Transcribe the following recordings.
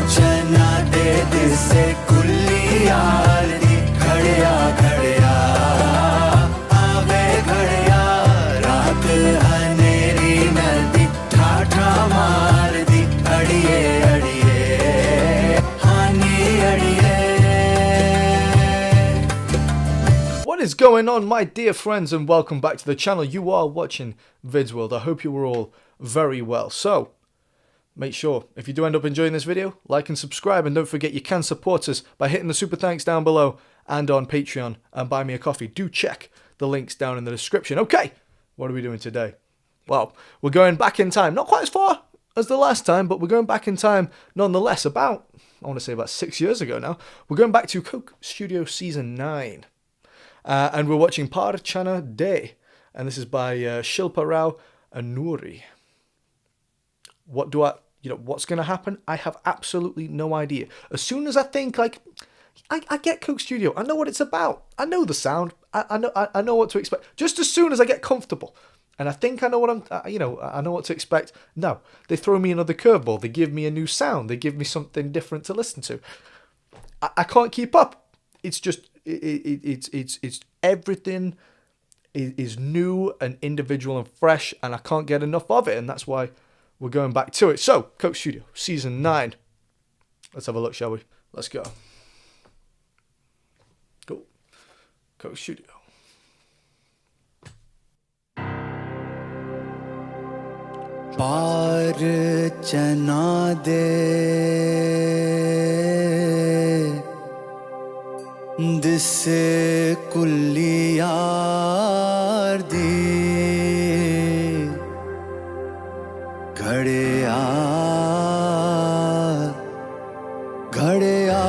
चना दे दिसे कुल्ली यार दी घड़िया घड़िया आवे घड़िया रात हनेरी नदी ठाठा मार दी अड़िए अड़िए हानी अड़िए. What is going on, my dear friends, and welcome back to the channel. You are watching Vids World. I hope you were all very well. So make sure, if you do end up enjoying this video, like and subscribe, and don't forget you can support us by hitting the super thanks down below and on Patreon and buy me a coffee. Do check the links down in the description. Okay, what are we doing today? Well, we're going back in time, not quite as far as the last time, but we're going back in time nonetheless. I want to say about 6 years ago now. We're going back to Coke Studio Season 9. And we're watching Paar Chanaa Day, and this is by Shilpa Rao Noori. What's going to happen? I have absolutely no idea. As soon as I think, like, I get Coke Studio, I know what it's about, I know the sound, I know what to expect. Just as soon as I get comfortable, and I think I know what I know what to expect. No, they throw me another curveball. They give me a new sound. They give me something different to listen to. I can't keep up. It's just it's everything is new and individual and fresh, and I can't get enough of it, and that's why we're going back to it. So, Coke Studio Season 9. Let's have a look, shall we? Let's go. Go. Coke Studio. Paar Chanaa de दिसे कुल्ली यार दी घड़िया घड़िया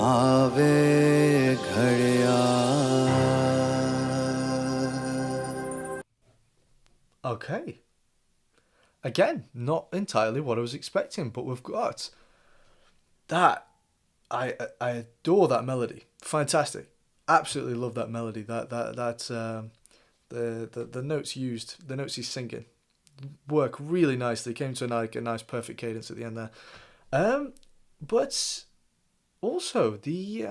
आवे घड़िया. Okay. Again, not entirely what I was expecting, but we've got that. I adore that melody. Fantastic. Absolutely love that melody. The notes used, the notes he's singing, work really nicely. Came to a nice perfect cadence at the end there. But also the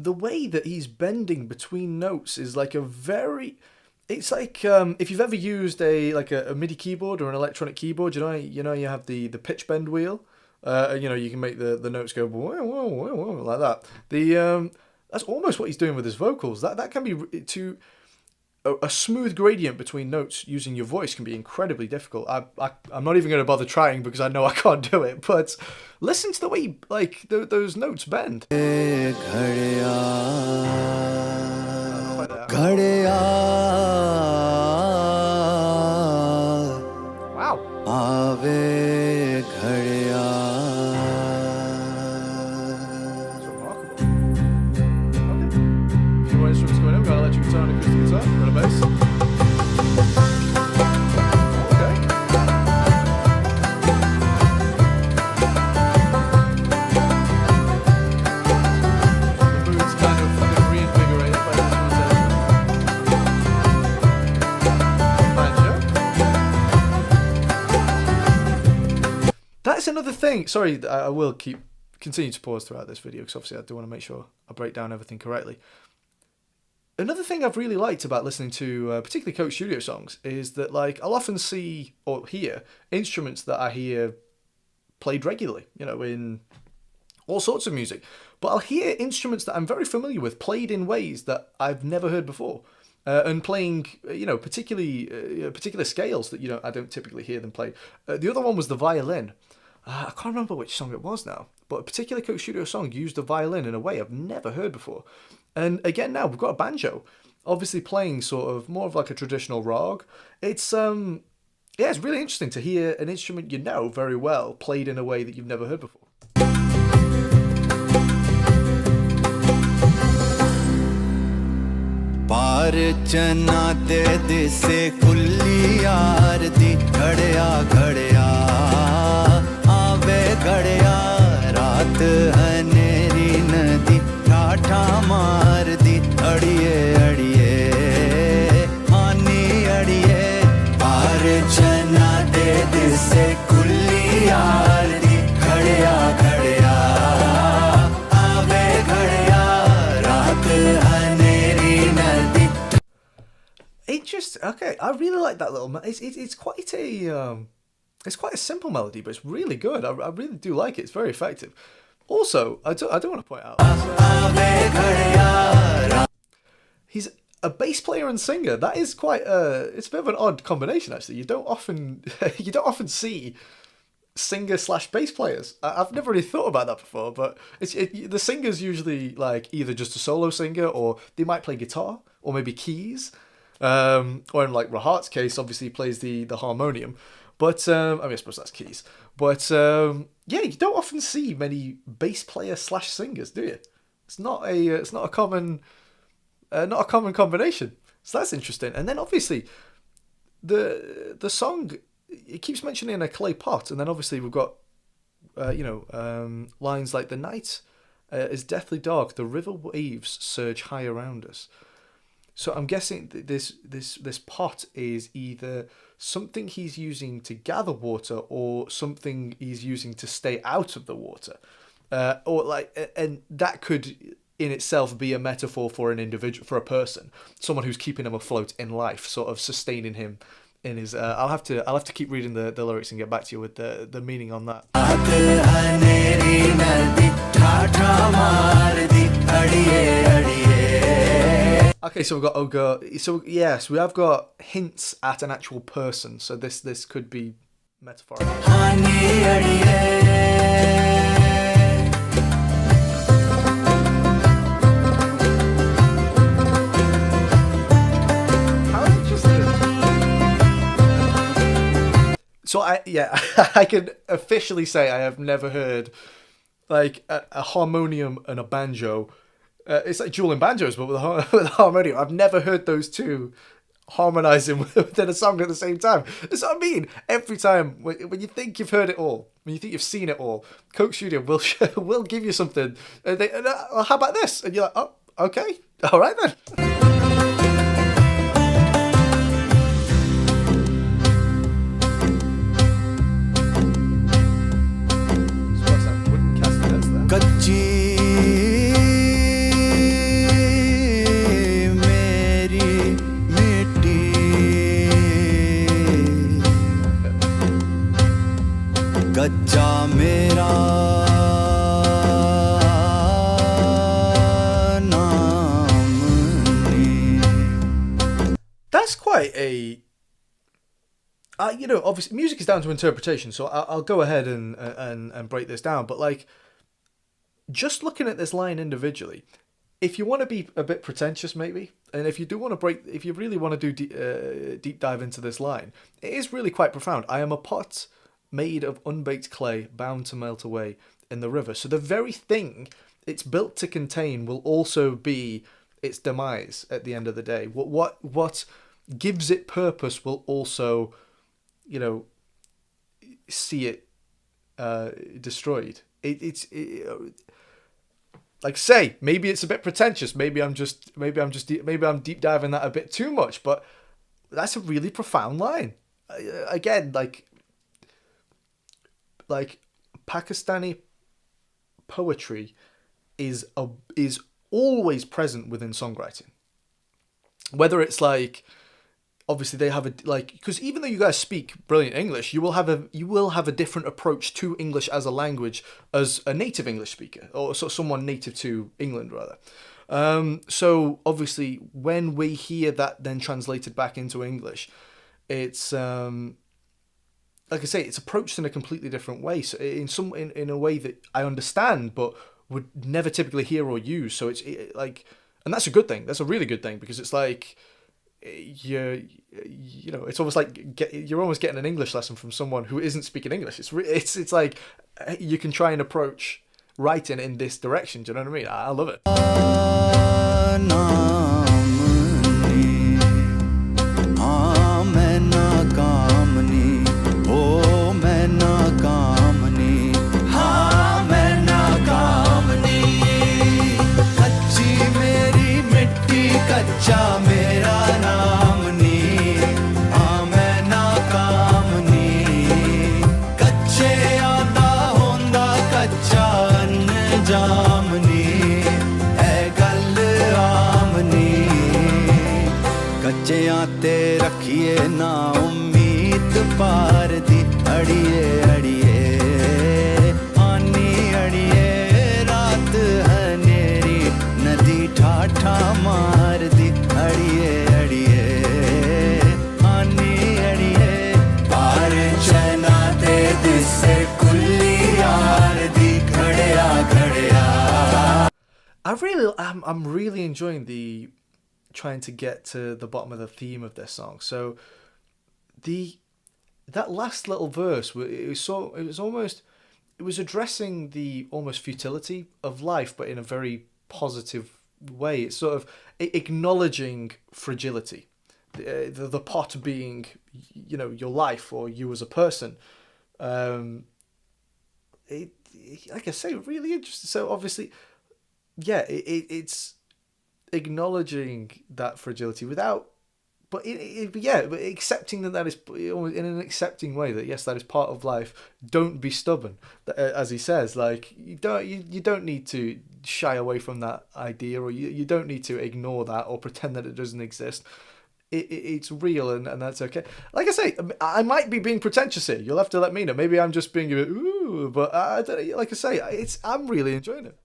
way that he's bending between notes is like a very. It's like if you've ever used a MIDI keyboard or an electronic keyboard, you know you have the pitch bend wheel. You can make the notes go whoa, whoa, whoa, whoa, like that. That's almost what he's doing with his vocals. That can be a smooth gradient between notes using your voice can be incredibly difficult. I'm not even going to bother trying because I know I can't do it. But listen to the way those notes bend. Wow. Guitar and acoustic guitar, got a bass. Okay. The mood's kind of reinvigorated by this one. That's another thing. Sorry, I will continue to pause throughout this video because obviously I do want to make sure I break down everything correctly. Another thing I've really liked about listening to particularly Coke Studio songs is that I'll often see or hear instruments that I hear played regularly, in all sorts of music. But I'll hear instruments that I'm very familiar with played in ways that I've never heard before. And playing, particular scales that, I don't typically hear them play. The other one was the violin. I can't remember which song it was now, but a particular Coke Studio song used the violin in a way I've never heard before. And again, now we've got a banjo, obviously playing sort of more of like a traditional rag. It's it's really interesting to hear an instrument very well played in a way that you've never heard before. पार चना दे दिसे कुल्ली यार दी घड़िया घड़िया आवे घड़िया रात हनेरी नदी ठाठा मार दी अड़िए अड़िए हानी अड़िए पार चना दे से खुली यार दी घड़िया घड़िया आवे घड़िया रात हनेरी नदी. Okay, I really like that little. It's quite a simple melody, but it's really good. I really do like it. It's very effective. Also, I do want to point out he's a bass player and singer. That is quite it's a bit of an odd combination actually. You don't often see singer/bass players. I've never really thought about that before, but the singer's usually like either just a solo singer, or they might play guitar or maybe keys. Or in like Rahat's case, obviously he plays the harmonium. But I mean, I suppose that's keys. But yeah, you don't often see many bass player/singers, do you? It's not a common combination. So that's interesting. And then obviously the song, it keeps mentioning a clay pot, and then obviously we've got lines like the night is deathly dark, the river waves surge high around us. So I'm guessing that this pot is either something he's using to gather water, or something he's using to stay out of the water, and that could in itself be a metaphor for an individual, for a person, someone who's keeping him afloat in life, sort of sustaining him in his. I'll have to keep reading the lyrics and get back to you with the meaning on that. Okay, so we've got ogre. So yes, we have got hints at an actual person. So this could be metaphorical. How interesting. So I can officially say I have never heard like a harmonium and a banjo. It's like dueling banjos, but with a harmonium. I've never heard those two harmonizing within a song at the same time. That's what I mean. Every time when you think you've heard it all, when you think you've seen it all, Coke Studio will give you something. How about this? And you're like, oh, okay, all right then. Kachi कच्चा मेरा नाम ने. That's quite a obviously music is down to interpretation, so I'll go ahead and break this down. But like, just looking at this line individually, if you want to be a bit pretentious maybe, and if you really want to do deep dive into this line, it is really quite profound. I am a pot made of unbaked clay, bound to melt away in the river. So the very thing it's built to contain will also be its demise at the end of the day. What gives it purpose will also, see it destroyed. Like say, maybe it's a bit pretentious. Maybe I'm deep diving that a bit too much. But that's a really profound line. Again, like Pakistani poetry is always present within songwriting. Whether it's like, obviously they have because even though you guys speak brilliant English, you will have a different approach to English as a language as a native English speaker, or someone native to England rather. So obviously when we hear that then translated back into English, it's like I say, it's approached in a completely different way. So in a way that I understand, but would never typically hear or use. So it's like, and that's a good thing. That's a really good thing, because it's like it's almost like you're almost getting an English lesson from someone who isn't speaking English. It's like you can try and approach writing in this direction. Do you know what I mean? I love it. ना उम्मीद पार दी अड़िए अड़िए आनी अड़िए रात हनेरी नदी ठाठा मार दी अड़िए अड़िए आनी अड़िए पार चना ते दिसे खुली यार दी खड़िया खड़िया. I'm really enjoying the trying to get to the bottom of the theme of this song. So that last little verse, it was addressing the almost futility of life, but in a very positive way. It's sort of acknowledging fragility, the pot being, you know, your life or you as a person. Like I say, really interesting. So obviously, yeah, it's acknowledging that fragility without, but but accepting that is in an accepting way, that yes, that is part of life. Don't be stubborn, as he says. Like you don't need to shy away from that idea, or you don't need to ignore that or pretend that it doesn't exist. It's real, and that's okay. Like I say, I might be being pretentious here. You'll have to let me know. Maybe I'm just being a bit ooh, but I don't, like I say, I'm really enjoying it.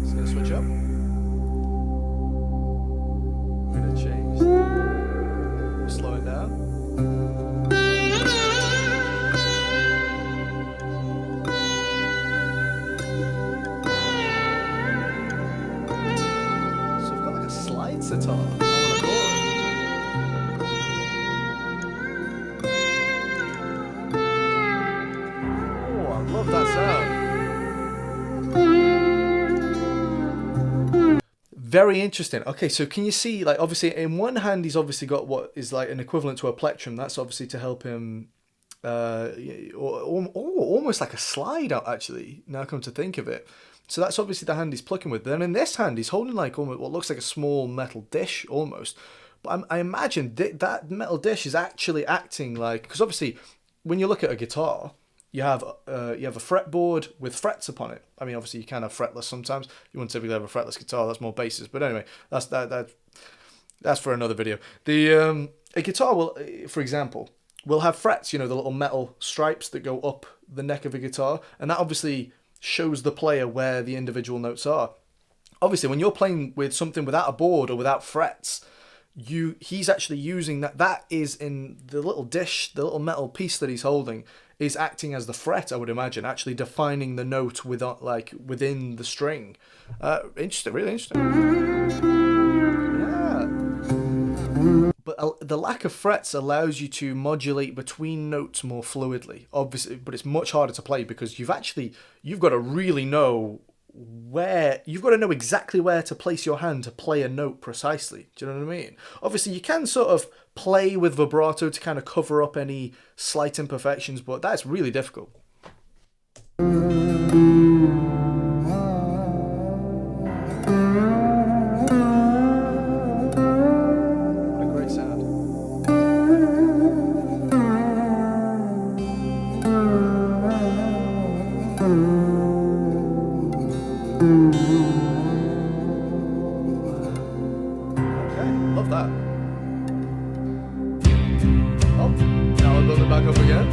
It's gonna switch up. Slow it down. So I've got like a slide sitar on a chord. Oh, I love that sound. Very interesting. Okay, so can you see, like, obviously in one hand he's obviously got what is like an equivalent to a plectrum. That's obviously to help him, almost like a slide out, actually, now come to think of it. So that's obviously the hand he's plucking with. Then in this hand he's holding like almost what looks like a small metal dish almost. But I imagine that metal dish is actually acting like, because obviously when you look at a guitar, you have a fretboard with frets upon it. I mean, obviously you can have fretless sometimes. You wouldn't typically have a fretless guitar. That's more basses. But anyway, that's for another video. A guitar will, for example, will have frets. You know, the little metal stripes that go up the neck of a guitar, and that obviously shows the player where the individual notes are. Obviously, when you're playing with something without a board or without frets, he's actually using that. That is in the little dish, the little metal piece that he's holding, is acting as the fret, I would imagine, actually defining the note within the string. Interesting, really interesting. Yeah. But the lack of frets allows you to modulate between notes more fluidly, obviously, but it's much harder to play because you've got to really know you've got to know exactly where to place your hand to play a note precisely. Do you know what I mean? Obviously, you can sort of play with vibrato to kind of cover up any slight imperfections, but that's really difficult. What a great sound. Okay, love that. Oh, now I'll build it back up again.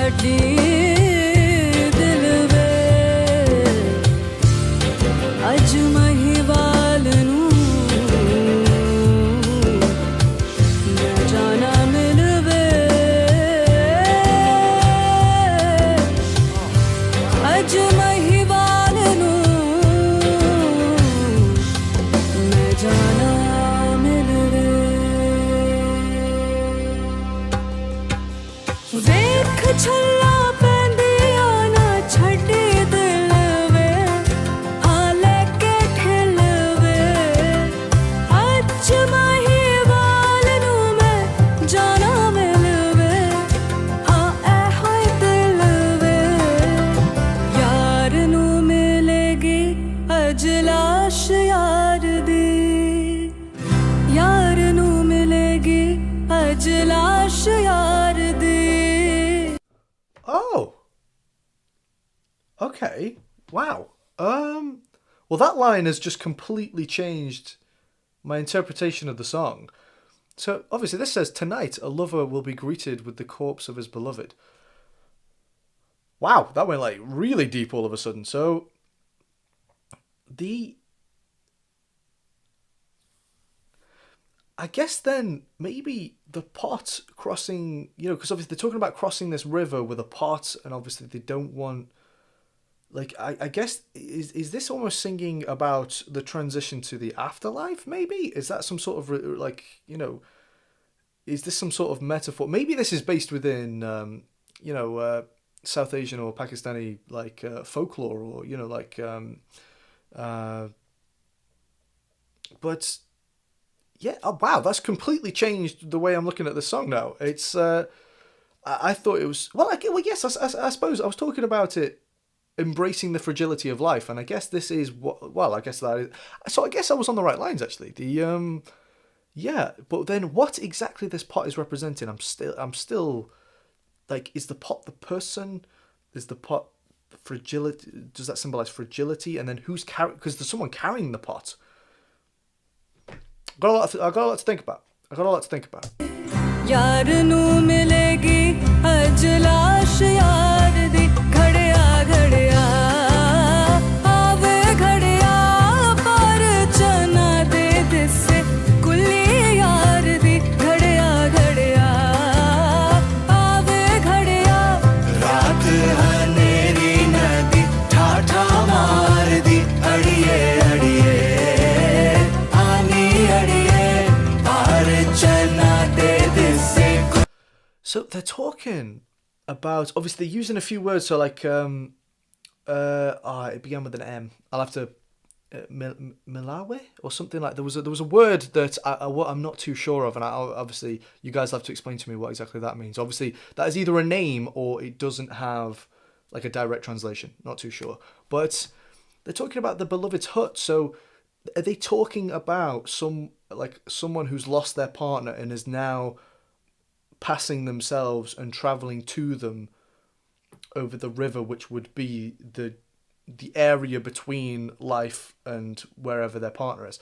छड़ी दिल वे अज महिवाल नू मैं जाना मिलवे अज महिवाल नू मैं जाना मिलवे वेख छल्ला पैंदिया ना छड़ी दिल वे हाँ लेके ठिल वे अज महिवाल नू मैं जाना मिलवे हाँ ऐ होए दिल वे यार नू मिलेगी अज लाश यार दी यार नू मिलेगी अज लाश यार दी Oh. Okay. Wow. Well, that line has just completely changed my interpretation of the song. So, obviously, this says, tonight a lover will be greeted with the corpse of his beloved. Wow, that went like really deep all of a sudden. So, I guess then maybe the pot crossing, because obviously they're talking about crossing this river with a pot, and obviously they don't want, like, I guess, is this almost singing about the transition to the afterlife, maybe? Is that some sort of, like, is this some sort of metaphor? Maybe this is based within, South Asian or Pakistani, like, folklore, or, like, but... yeah, oh, wow, that's completely changed the way I'm looking at the song now. It's, I thought it was, yes, I suppose I was talking about it embracing the fragility of life, and I guess this is I guess that is, so I guess I was on the right lines, actually. Yeah, but then what exactly this pot is representing, I'm still, like, is the pot the person? Is the pot fragility? Does that symbolize fragility? And then who's carrying, because there's someone carrying the pot. I got a lot to think about. यार नू मिलेगी अज लाश यार दी घड़िया घड़िया आवे घड़िया पार चना दे दिसे कुली यार दी घड़िया घड़िया आवे घड़िया रात हनेरी नदी ठाठा मार दी अड़िए अड़िए आनी अड़िए पार चना दे दिसे. So they're talking about, obviously they're using a few words, so like, it began with an M. I'll have to, Malawi or something like, there was a word that I'm not too sure of, and obviously you guys have to explain to me what exactly that means. Obviously that is either a name or it doesn't have like a direct translation, not too sure. But they're talking about the beloved's hut, so are they talking about someone who's lost their partner and is now passing themselves and traveling to them over the river, which would be the area between life and wherever their partner is?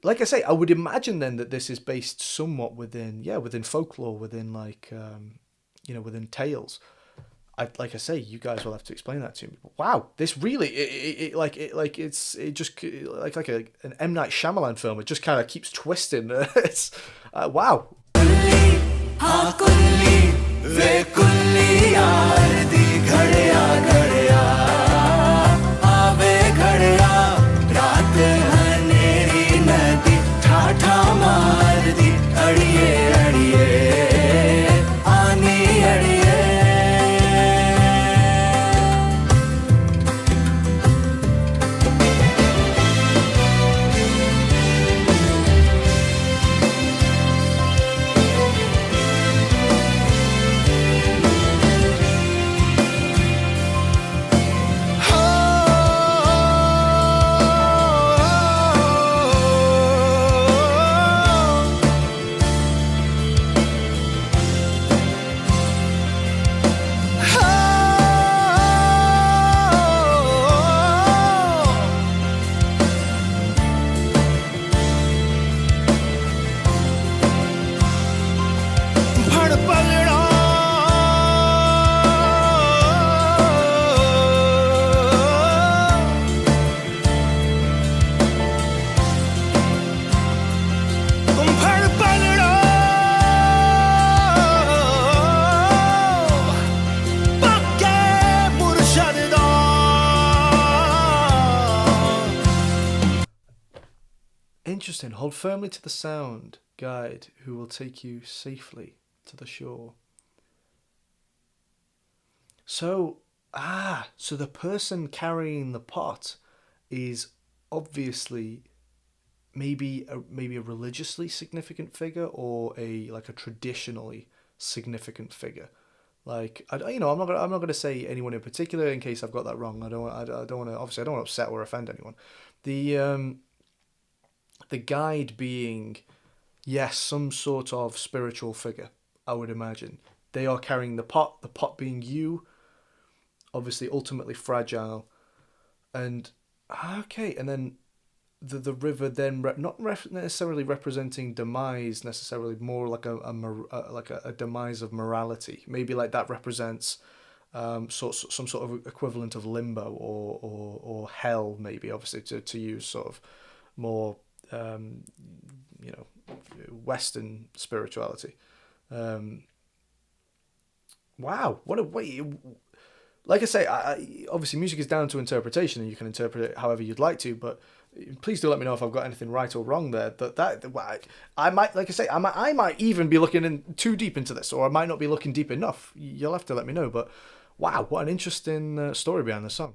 Like I say, I would imagine then that this is based somewhat within folklore, within like, within tales. Like I say, you guys will have to explain that to me. Wow, this really, it's like an M. Night Shyamalan film. It just kind of keeps twisting. It's wow. हाँ कुल्ली वे कुल्ली यार दी घड़िया घड़िया आवे घड़िया रात हनेरी नदी ठाठा मार दी अड़िए अड़िए आनी अड़िए. interesting. Hold firmly to the sound, guide who will take you safely to the shore. So, so the person carrying the pot is obviously maybe a religiously significant figure, or a traditionally significant figure. Like, I'm not gonna say anyone in particular in case I've got that wrong. I don't want to, obviously I don't want to upset or offend anyone. The guide being, yes, some sort of spiritual figure, I would imagine. They are carrying the pot being you, obviously ultimately fragile, and okay, and then the river then not necessarily representing demise necessarily, more like a demise of morality. Maybe like that represents some sort of equivalent of limbo or hell, maybe, obviously to use sort of more Western spirituality. Wow, what a way! Like I say, obviously music is down to interpretation, and you can interpret it however you'd like to. But please do let me know if I've got anything right or wrong there. I might, like I say, I might even be looking in too deep into this, or I might not be looking deep enough. You'll have to let me know. But wow, what an interesting story behind the song.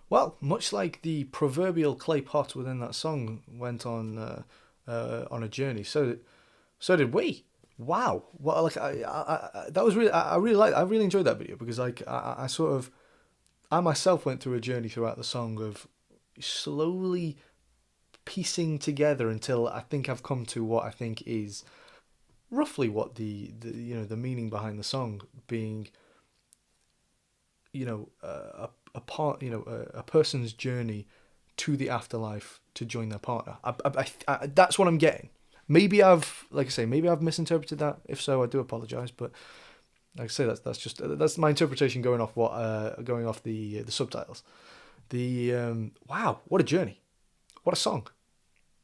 Well, much like the proverbial clay pot within that song went on a journey, so did we. Wow. Well, like that was really, I really enjoyed that video, because like I myself went through a journey throughout the song of slowly piecing together until I think I've come to what I think is roughly what the meaning behind the song being, a person's journey to the afterlife to join their partner. That's what I'm getting. Maybe I've misinterpreted that. If so, I do apologize. But like I say, that's my interpretation going off the subtitles. Wow, what a journey, what a song.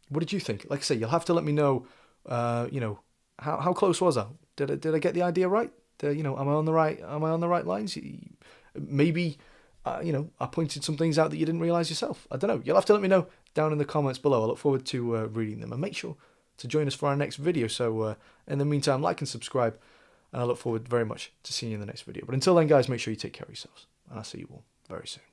What did you think? Like I say, you'll have to let me know. How close was I? Did I get the idea right? Am I on the right lines? Maybe. I pointed some things out that you didn't realise yourself. I don't know. You'll have to let me know down in the comments below. I look forward to reading them. And make sure to join us for our next video. So in the meantime, like and subscribe. And I look forward very much to seeing you in the next video. But until then, guys, make sure you take care of yourselves. And I'll see you all very soon.